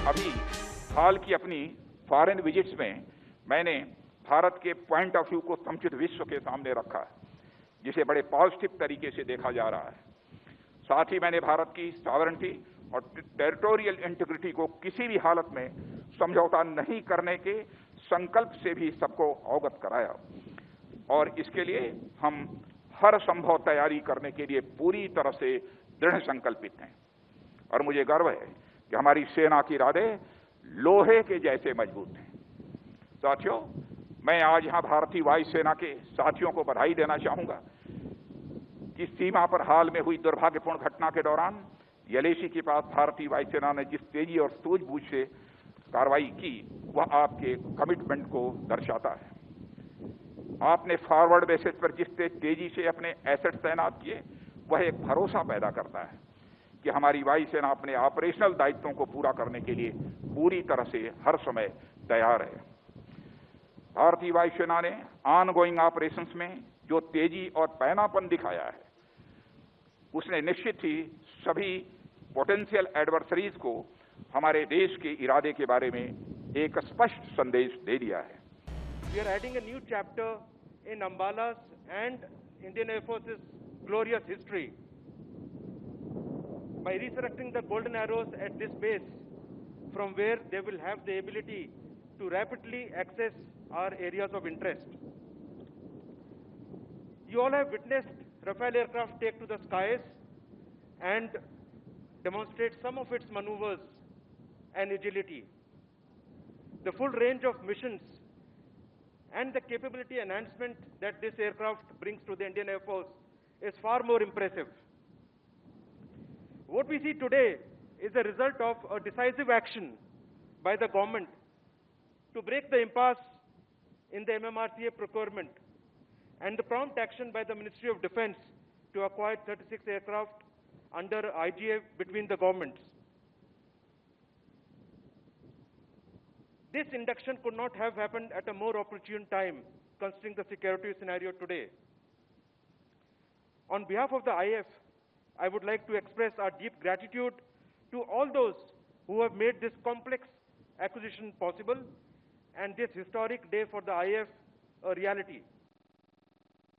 अभी हाल की अपनी फॉरेन विजिट्स में मैंने भारत के पॉइंट ऑफ व्यू को समुचित विश्व के सामने रखा है, जिसे बड़े पॉजिटिव तरीके से देखा जा रहा है। साथ ही मैंने भारत की सॉवरेनिटी और टेरिटोरियल इंटीग्रिटी को किसी भी हालत में समझौता नहीं करने के संकल्प से भी सबको अवगत कराया और इसके लिए हम हर संभव तैयारी करने के लिए पूरी तरह से दृढ़ संकल्पित हैं। और मुझे गर्व है कि हमारी सेना की इरादे लोहे के जैसे मजबूत हैं। साथियों, मैं आज यहां भारतीय वायुसेना के साथियों को बधाई देना चाहूंगा कि सीमा पर हाल में हुई दुर्भाग्यपूर्ण घटना के दौरान यलेशी के पास भारतीय वायुसेना ने जिस तेजी और सूझबूझ से कार्रवाई की, वह आपके कमिटमेंट को दर्शाता है। आपने फॉरवर्ड बेसिस पर जिस तेजी से अपने एसेट तैनात किए, वह एक भरोसा पैदा करता है कि हमारी वायुसेना अपने ऑपरेशनल दायित्वों को पूरा करने के लिए पूरी तरह से हर समय तैयार है। भारतीय वायुसेना ने ऑनगोइंग ऑपरेशंस में जो तेजी और पैनापन दिखाया है, उसने निश्चित ही सभी पोटेंशियल एडवर्सरीज को हमारे देश के इरादे के बारे में एक स्पष्ट संदेश दे दिया है। We are adding a new chapter in Ambala's and Indian Air Force's glorious history by resurrecting the golden arrows at this base, from where they will have the ability to rapidly access our areas of interest. You all have witnessed Rafale aircraft take to the skies and demonstrate some of its maneuvers and agility. The full range of missions and the capability enhancement that this aircraft brings to the Indian Air Force is far more impressive. What we see today is a result of a decisive action by the government to break the impasse in the MMRCA procurement and the prompt action by the Ministry of Defense to acquire 36 aircraft under IGA between the governments. This induction could not have happened at a more opportune time, considering the security scenario today. On behalf of the IAF, I would like to express our deep gratitude to all those who have made this complex acquisition possible and this historic day for the IAF a reality.